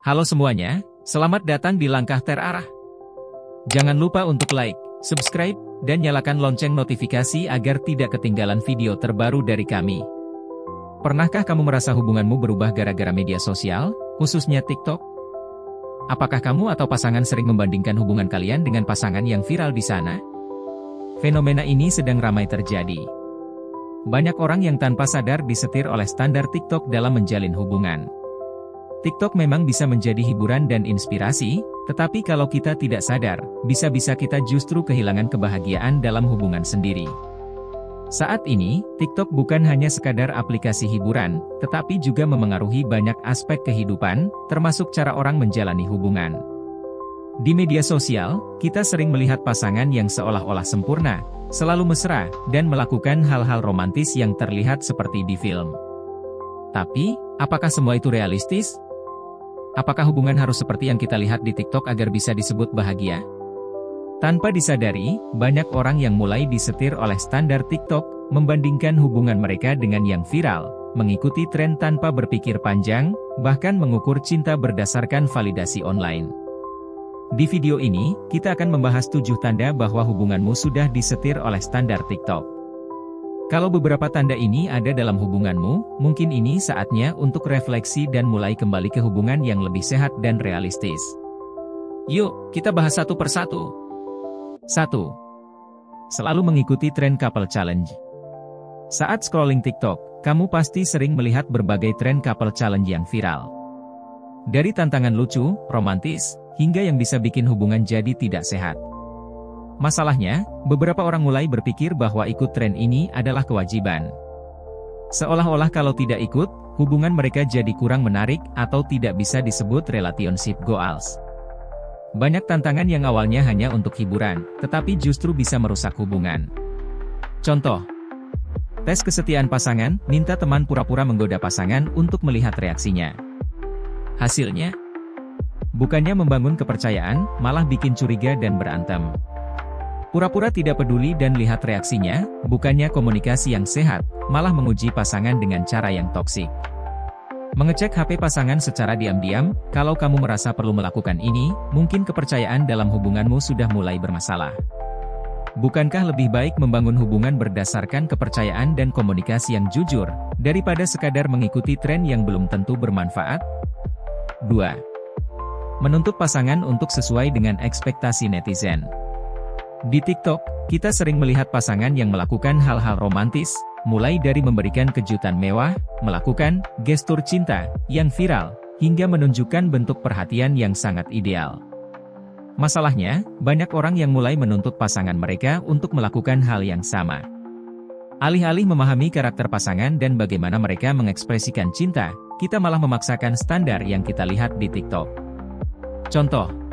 Halo semuanya, selamat datang di Langkah Terarah. Jangan lupa untuk like, subscribe, dan nyalakan lonceng notifikasi agar tidak ketinggalan video terbaru dari kami. Pernahkah kamu merasa hubunganmu berubah gara-gara media sosial, khususnya TikTok? Apakah kamu atau pasangan sering membandingkan hubungan kalian dengan pasangan yang viral di sana? Fenomena ini sedang ramai terjadi. Banyak orang yang tanpa sadar disetir oleh standar TikTok dalam menjalin hubungan. TikTok memang bisa menjadi hiburan dan inspirasi, tetapi kalau kita tidak sadar, bisa-bisa kita justru kehilangan kebahagiaan dalam hubungan sendiri. Saat ini, TikTok bukan hanya sekadar aplikasi hiburan, tetapi juga memengaruhi banyak aspek kehidupan, termasuk cara orang menjalani hubungan. Di media sosial, kita sering melihat pasangan yang seolah-olah sempurna, selalu mesra, dan melakukan hal-hal romantis yang terlihat seperti di film. Tapi, apakah semua itu realistis? Apakah hubungan harus seperti yang kita lihat di TikTok agar bisa disebut bahagia? Tanpa disadari, banyak orang yang mulai disetir oleh standar TikTok, membandingkan hubungan mereka dengan yang viral, mengikuti tren tanpa berpikir panjang, bahkan mengukur cinta berdasarkan validasi online. Di video ini, kita akan membahas 7 tanda bahwa hubunganmu sudah disetir oleh standar TikTok. Kalau beberapa tanda ini ada dalam hubunganmu, mungkin ini saatnya untuk refleksi dan mulai kembali ke hubungan yang lebih sehat dan realistis. Yuk, kita bahas satu persatu. 1. Selalu mengikuti tren couple challenge. Saat scrolling TikTok, kamu pasti sering melihat berbagai tren couple challenge yang viral. Dari tantangan lucu, romantis, hingga yang bisa bikin hubungan jadi tidak sehat. Masalahnya, beberapa orang mulai berpikir bahwa ikut tren ini adalah kewajiban. Seolah-olah kalau tidak ikut, hubungan mereka jadi kurang menarik atau tidak bisa disebut relationship goals. Banyak tantangan yang awalnya hanya untuk hiburan, tetapi justru bisa merusak hubungan. Contoh, tes kesetiaan pasangan, minta teman pura-pura menggoda pasangan untuk melihat reaksinya. Hasilnya, bukannya membangun kepercayaan, malah bikin curiga dan berantem. Pura-pura tidak peduli dan lihat reaksinya, bukannya komunikasi yang sehat, malah menguji pasangan dengan cara yang toksik. Mengecek HP pasangan secara diam-diam, kalau kamu merasa perlu melakukan ini, mungkin kepercayaan dalam hubunganmu sudah mulai bermasalah. Bukankah lebih baik membangun hubungan berdasarkan kepercayaan dan komunikasi yang jujur, daripada sekadar mengikuti tren yang belum tentu bermanfaat? 2. Menuntut pasangan untuk sesuai dengan ekspektasi netizen. Di TikTok, kita sering melihat pasangan yang melakukan hal-hal romantis, mulai dari memberikan kejutan mewah, melakukan gestur cinta yang viral, hingga menunjukkan bentuk perhatian yang sangat ideal. Masalahnya, banyak orang yang mulai menuntut pasangan mereka untuk melakukan hal yang sama. Alih-alih memahami karakter pasangan dan bagaimana mereka mengekspresikan cinta, kita malah memaksakan standar yang kita lihat di TikTok. Contoh,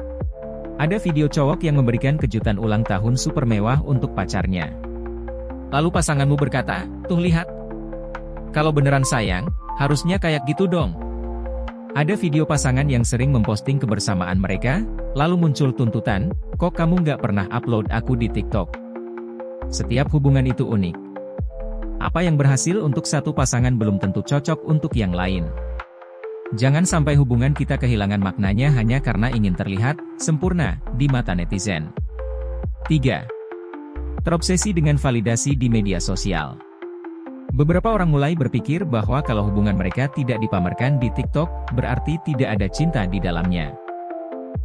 ada video cowok yang memberikan kejutan ulang tahun super mewah untuk pacarnya. Lalu pasanganmu berkata, "Tuh lihat. Kalau beneran sayang, harusnya kayak gitu dong." Ada video pasangan yang sering memposting kebersamaan mereka, lalu muncul tuntutan, "Kok kamu nggak pernah upload aku di TikTok?" Setiap hubungan itu unik. Apa yang berhasil untuk satu pasangan belum tentu cocok untuk yang lain. Jangan sampai hubungan kita kehilangan maknanya hanya karena ingin terlihat sempurna di mata netizen. 3. Terobsesi dengan validasi di media sosial. Beberapa orang mulai berpikir bahwa kalau hubungan mereka tidak dipamerkan di TikTok, berarti tidak ada cinta di dalamnya.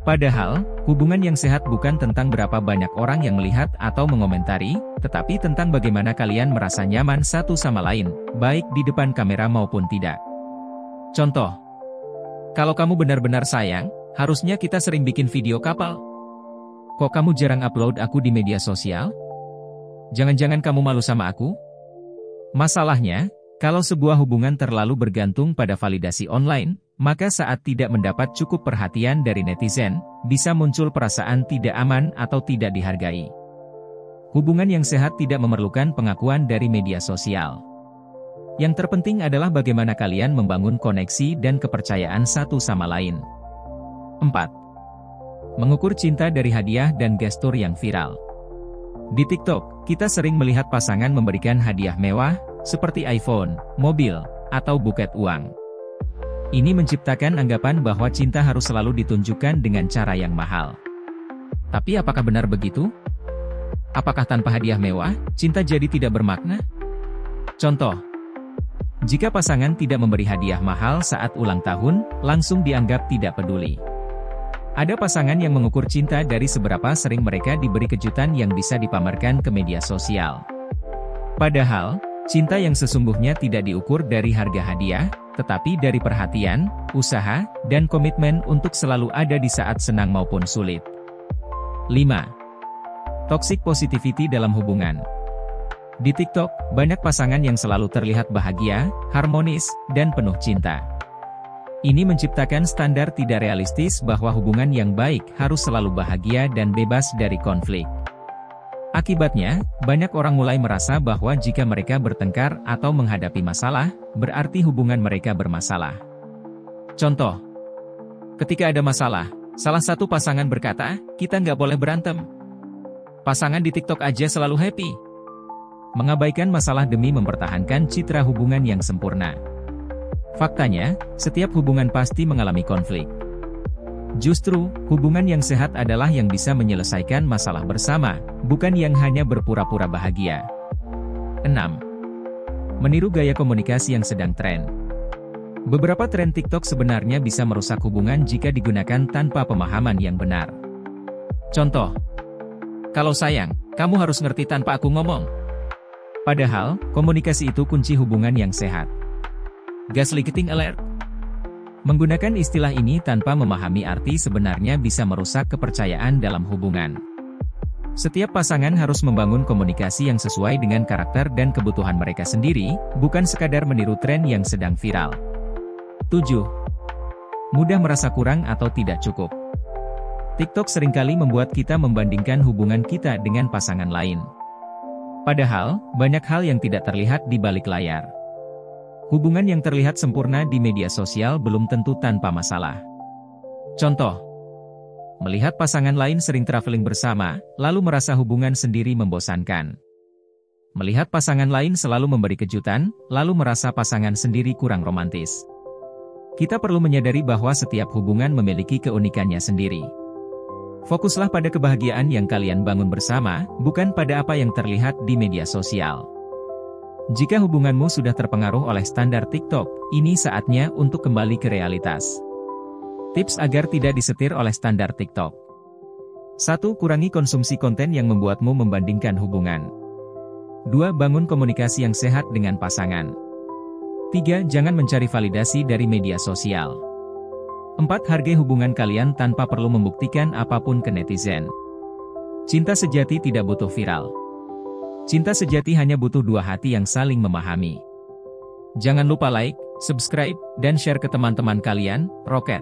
Padahal, hubungan yang sehat bukan tentang berapa banyak orang yang melihat atau mengomentari, tetapi tentang bagaimana kalian merasa nyaman satu sama lain, baik di depan kamera maupun tidak. Contoh, kalau kamu benar-benar sayang, harusnya kita sering bikin video couple. Kok kamu jarang upload aku di media sosial? Jangan-jangan kamu malu sama aku? Masalahnya, kalau sebuah hubungan terlalu bergantung pada validasi online, maka saat tidak mendapat cukup perhatian dari netizen, bisa muncul perasaan tidak aman atau tidak dihargai. Hubungan yang sehat tidak memerlukan pengakuan dari media sosial. Yang terpenting adalah bagaimana kalian membangun koneksi dan kepercayaan satu sama lain. 4. Mengukur cinta dari hadiah dan gestur yang viral. Di TikTok, kita sering melihat pasangan memberikan hadiah mewah, seperti iPhone, mobil, atau buket uang. Ini menciptakan anggapan bahwa cinta harus selalu ditunjukkan dengan cara yang mahal. Tapi apakah benar begitu? Apakah tanpa hadiah mewah, cinta jadi tidak bermakna? Contoh, jika pasangan tidak memberi hadiah mahal saat ulang tahun, langsung dianggap tidak peduli. Ada pasangan yang mengukur cinta dari seberapa sering mereka diberi kejutan yang bisa dipamerkan ke media sosial. Padahal, cinta yang sesungguhnya tidak diukur dari harga hadiah, tetapi dari perhatian, usaha, dan komitmen untuk selalu ada di saat senang maupun sulit. 5. Toxic positivity dalam hubungan. Di TikTok, banyak pasangan yang selalu terlihat bahagia, harmonis, dan penuh cinta. Ini menciptakan standar tidak realistis bahwa hubungan yang baik harus selalu bahagia dan bebas dari konflik. Akibatnya, banyak orang mulai merasa bahwa jika mereka bertengkar atau menghadapi masalah, berarti hubungan mereka bermasalah. Contoh, ketika ada masalah, salah satu pasangan berkata, "Kita nggak boleh berantem." Pasangan di TikTok aja selalu happy. Mengabaikan masalah demi mempertahankan citra hubungan yang sempurna. Faktanya, setiap hubungan pasti mengalami konflik. Justru, hubungan yang sehat adalah yang bisa menyelesaikan masalah bersama, bukan yang hanya berpura-pura bahagia. 6. Meniru gaya komunikasi yang sedang tren. Beberapa tren TikTok sebenarnya bisa merusak hubungan jika digunakan tanpa pemahaman yang benar. Contoh, "Kalau sayang, kamu harus ngerti tanpa aku ngomong." Padahal, komunikasi itu kunci hubungan yang sehat. Gaslighting alert. Menggunakan istilah ini tanpa memahami arti sebenarnya bisa merusak kepercayaan dalam hubungan. Setiap pasangan harus membangun komunikasi yang sesuai dengan karakter dan kebutuhan mereka sendiri, bukan sekadar meniru tren yang sedang viral. 7. Mudah merasa kurang atau tidak cukup. TikTok seringkali membuat kita membandingkan hubungan kita dengan pasangan lain. Padahal, banyak hal yang tidak terlihat di balik layar. Hubungan yang terlihat sempurna di media sosial belum tentu tanpa masalah. Contoh, melihat pasangan lain sering traveling bersama, lalu merasa hubungan sendiri membosankan. Melihat pasangan lain selalu memberi kejutan, lalu merasa pasangan sendiri kurang romantis. Kita perlu menyadari bahwa setiap hubungan memiliki keunikannya sendiri. Fokuslah pada kebahagiaan yang kalian bangun bersama, bukan pada apa yang terlihat di media sosial. Jika hubunganmu sudah terpengaruh oleh standar TikTok, ini saatnya untuk kembali ke realitas. Tips agar tidak disetir oleh standar TikTok. 1. Kurangi konsumsi konten yang membuatmu membandingkan hubungan. 2. Bangun komunikasi yang sehat dengan pasangan. 3. Jangan mencari validasi dari media sosial. 4. Hargai hubungan kalian tanpa perlu membuktikan apapun ke netizen. Cinta sejati tidak butuh viral. Cinta sejati hanya butuh dua hati yang saling memahami. Jangan lupa like, subscribe, dan share ke teman-teman kalian. Roket.